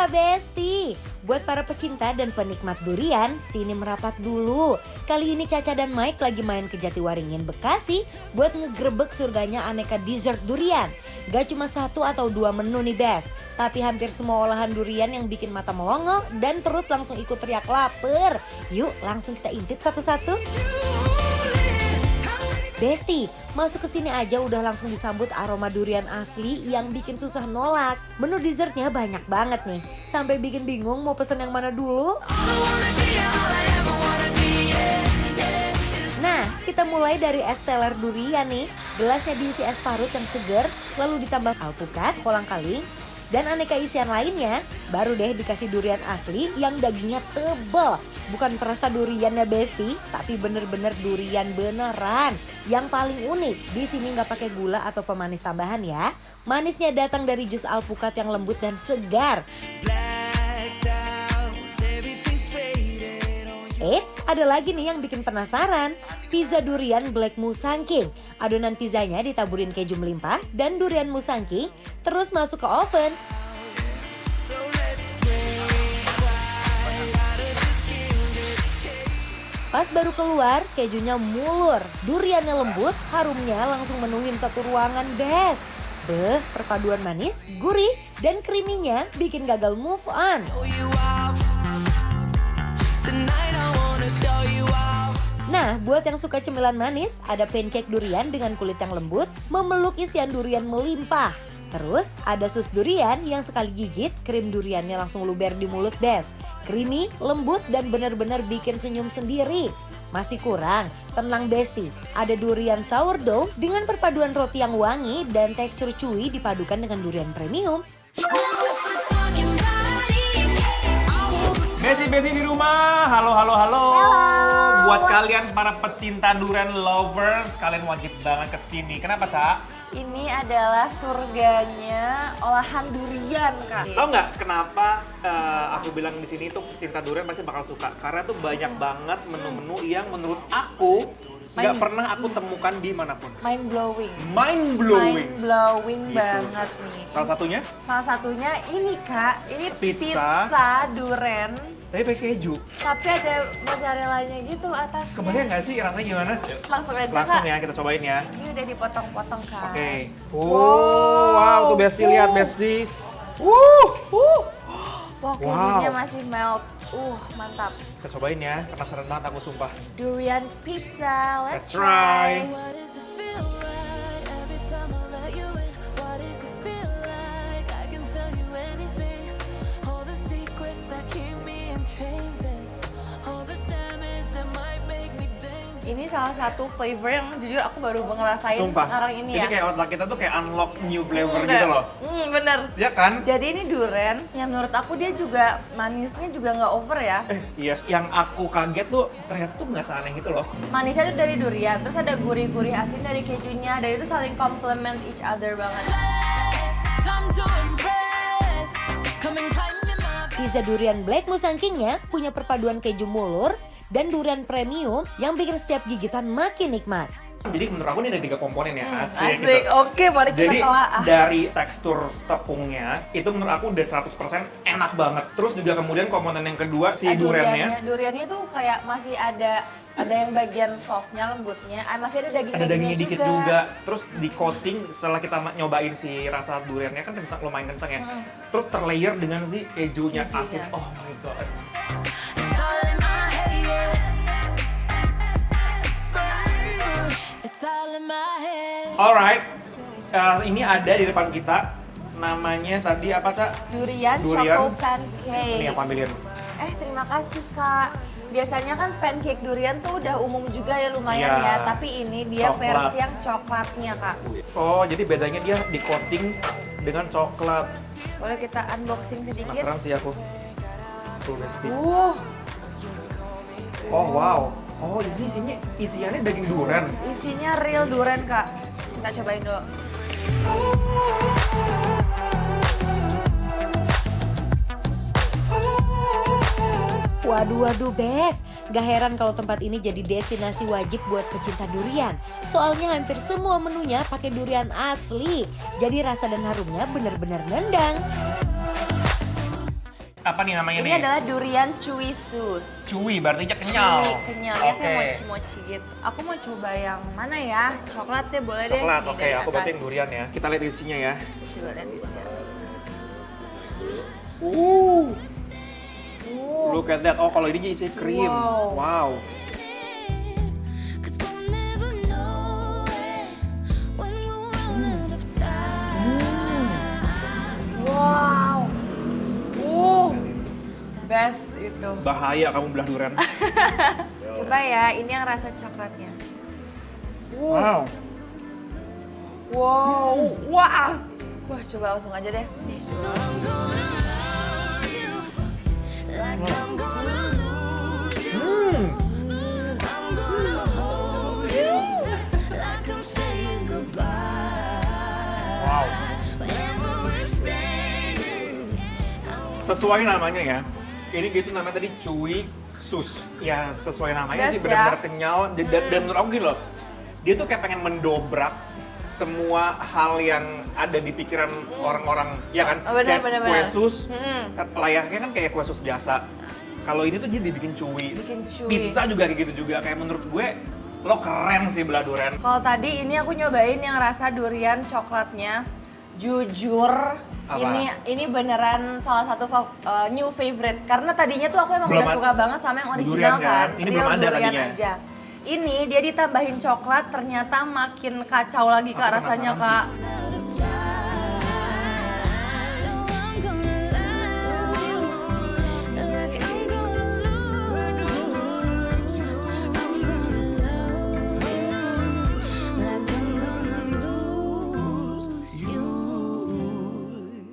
Wah Besti, buat para pecinta dan penikmat durian, sini merapat dulu. Kali ini Caca dan Mike lagi main ke Jatiwaringin Bekasi buat ngegrebek surganya aneka dessert durian. Gak cuma 1 atau 2 menu nih Bes, tapi hampir semua olahan durian yang bikin mata melongo dan perut langsung ikut teriak lapar. Yuk langsung kita intip satu-satu. Besti, masuk ke sini aja udah langsung disambut aroma durian asli yang bikin susah nolak. Menu dessertnya banyak banget nih, sampai bikin bingung mau pesen yang mana dulu. Nah, kita mulai dari es teler durian nih. Gelasnya diisi es parut yang seger, lalu ditambah alpukat, kolang-kaling, dan aneka isian lainnya. Baru deh dikasih durian asli yang dagingnya tebal. Bukan terasa duriannya Besti, tapi bener-bener durian beneran. Yang paling unik, di sini nggak pakai gula atau pemanis tambahan ya. Manisnya datang dari jus alpukat yang lembut dan segar. Eits, ada lagi nih yang bikin penasaran. Pizza durian Black Musangking. Adonan pizzanya ditaburin keju melimpah dan durian musangking, terus masuk ke oven. Pas baru keluar, kejunya mulur, duriannya lembut, harumnya langsung menuhin satu ruangan Bes. Beh, perpaduan manis, gurih, dan creamy-nya bikin gagal move on. Nah, buat yang suka cemilan manis, ada pancake durian dengan kulit yang lembut, memeluk isian durian melimpah. Terus ada sus durian yang sekali gigit, krim duriannya langsung luber di mulut Bes. Creamy, lembut, dan benar-benar bikin senyum sendiri. Masih kurang, tenang Besti. Ada durian sourdough dengan perpaduan roti yang wangi dan tekstur chewy dipadukan dengan durian premium. Besi di rumah, halo. Buat kalian para pecinta durian lovers, kalian wajib banget kesini. Kenapa, Cak? Ini adalah surganya olahan durian, Kak. Tahu nggak kenapa aku bilang di sini tuh pecinta durian pasti bakal suka? Karena tuh banyak banget menu-menu yang menurut aku nggak pernah aku temukan di manapun. Mind blowing. Mind blowing. Mind blowing Gitu. banget nih. Salah satunya? Salah satunya ini, Kak. Ini Pizza. pizza durian. Tapi pakai keju. Tapi ada mozzarella-nya gitu atasnya. Kebayang nggak sih rasanya gimana? Langsung aja, Langsung Kak. ya kita cobain ya. Ini udah dipotong-potong, Kak. Oke. Wow, tuh Besti lihat Besti. Wah, kejunya masih melt. Mantap. Kita cobain ya. Penasaran banget aku sumpah. Durian pizza. Let's Let's try. Ini salah satu flavor yang jujur aku baru ngerasain Sumpah. sekarang ini Jadi ya. kayak otak kita tuh kayak unlock new flavor gitu loh. Bener. Ya kan? Jadi ini durian yang menurut aku dia juga manisnya juga nggak over ya. Yes, yang aku kaget tuh ternyata tuh nggak seaneh itu loh. Manisnya tuh dari durian, terus ada gurih-gurih asin dari kejunya, dan itu saling complement each other banget. Pizza durian Black Musangkingnya punya perpaduan keju mulur dan durian premium yang bikin setiap gigitan makin nikmat. Jadi menurut aku ini ada 3 komponen ya, asik, Asik, gitu. oke mari kita Jadi telaah. dari tekstur tepungnya itu menurut aku udah 100% enak banget. Terus juga kemudian komponen yang kedua si duriannya. Duriannya tuh kayak masih ada yang bagian softnya, lembutnya, masih ada Dagingnya dikit juga. Terus di coating setelah kita nyobain si rasa duriannya kan lumayan kencang ya. Terus terlayer dengan si kejunya asin. Oh my god. Alright, ini ada di depan kita. Namanya tadi apa, Cak? Durian choco pancake. Ini aku ambilin. Terima kasih, Kak. Biasanya kan pancake durian tuh udah umum juga ya, lumayan Iya. ya. Tapi ini dia Coklat. versi yang coklatnya, Kak. Oh, jadi bedanya dia di coating dengan coklat. Boleh kita unboxing sedikit? Penasaran sih aku. Tuh, Besti. Uh, Oh, wow. Oh, ini isiannya daging durian. isinya real durian, Kak. Kita cobain dulu. Waduh Bes, gak heran kalau tempat ini jadi destinasi wajib buat pecinta durian. Soalnya hampir semua menunya pakai durian asli, jadi rasa dan harumnya benar-benar nendang. Apa nih namanya Ini nih? adalah durian chewy sus. Chewy, berarti kenyal. Chewy, kenyal. Dia kayak Oke. mochi-mochi gitu. Aku mau coba yang mana ya? Coklat deh, boleh deh. Coklat, Ini oke. dari Aku berarti atas. yang durian ya. Kita lihat isinya ya. Coba lihat isinya. Look at that. Oh, kalau ini isi krim. Wow. Wow. Cause we'll never know it when we're out of time. Wow. Best itu. Bahaya kamu belah durian. Coba ya, ini yang rasa coklatnya. Wow. Wow. Wah. Wah, coba langsung aja deh. So I'm gonna love you like I'm gonna lose you. I'm gonna hold you like I'm saying goodbye. Wow. Wherever we're standing, Sesuai namanya ya. Ini gitu namanya tadi chewy sus. Ya sesuai namanya sih Yes, benar-benar ya. kenyal. Dan menurut aku gini loh. Dia tuh kayak pengen mendobrak semua hal yang ada di pikiran orang-orang, ya kan? Oh, benar, Kayak benar, kue benar. sus, layaknya kan kayak kue sus biasa. Kalau ini tuh dia dibikin chewy. Bikin chewy. Pizza juga kayak gitu juga. Kayak menurut gue, lo keren sih belah durian. Kalau tadi ini aku nyobain yang rasa durian coklatnya. Jujur, Apa? ini beneran salah satu new favorite. Karena tadinya tuh aku emang Belum udah ad- suka banget sama yang original Durian kan? Ini Real belum ada durian tadinya. aja. Ini dia ditambahin coklat, ternyata makin kacau lagi Kak Aku rasanya penasaran Kak. out of time. So I'm gonna love you like I'm gonna lose you. I'm gonna love you like I'm gonna lose you.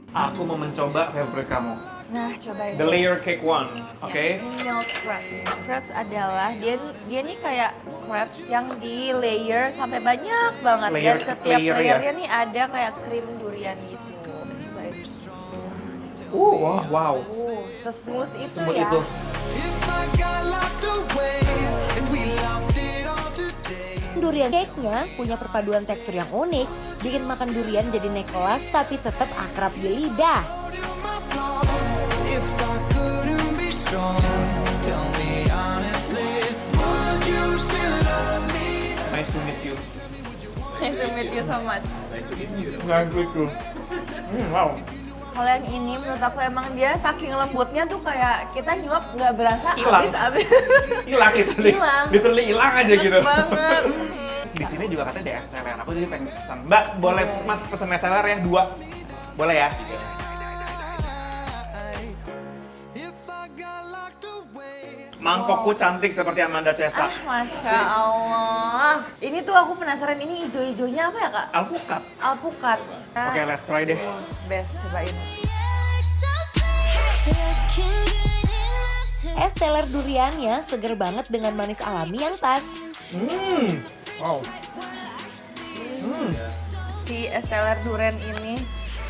Aku mau mencoba favorite kamu. Nah, cobain. The layer cake one, oke? Yes, ini milk crabs. Crabs adalah dia nih kayak crabs yang di layer sampai banyak banget Layer- dan setiap layer ya? layernya nih ada kayak krim durian gitu. Cobain. Wow. Sesmooth itu Semut ya. itu. If I got locked away and we lost it all today. Durian cake-nya punya perpaduan tekstur yang unik, bikin makan durian jadi naik kelas tapi tetap akrab di lidah. Told you my flaws. If I couldn't be strong, tell me honestly, would you still love me? Nice to meet you. Nice to meet you so much. Nice to meet you. Wow. Kalau yang ini menurut aku emang dia saking lembutnya tuh kayak kita nyuap nggak berasa Hilang. habis. Hilang literally. Hilang. Literally hilang aja gitu. Enak banget. Di sini juga katanya ada es teler. Aku jadi pengen pesan. Mbak, boleh Mas pesen es teler ya 2? Boleh ya? If I got locked away. Mangkokku cantik seperti Amanda Cesak. Masya Allah. Ini tuh aku penasaran ini hijau-hijaunya apa ya Kak? Alpukat. Alpukat. Oke, let's try deh. Best, cobain. So sweet, looking good in my Es teler duriannya seger banget dengan manis alami yang pas. Wow. Si es teler durian ini,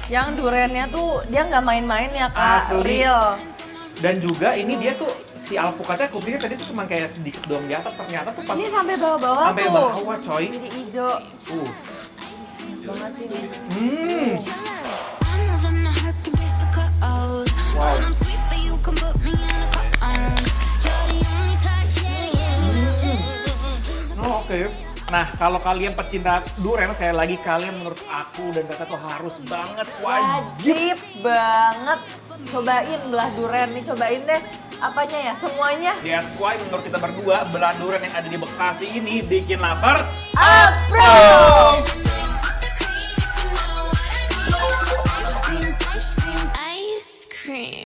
yang duriannya tuh dia nggak main-main ya Kak, Asli. real. Dan juga ini dia tuh si alpukatnya aku pikir tadi tuh cuma kayak sedikit doang di atas, ternyata tuh pas Ini sampai bawah-bawah sampai tuh. bawah coy. Jadi hijau banget ini. I know that my heart can be so cold. Wow. When I'm sweet, but you can put me in a cone. You're the only touch getting Oh, oke. Nah, kalau kalian pecinta durian sekali lagi kalian menurut aku dan Tata tuh harus banget wajib. Wajib banget cobain belah durian nih, cobain deh apanya ya, semuanya. That's why menurut kita berdua belah durian yang ada di Bekasi ini bikin lapar. Approve!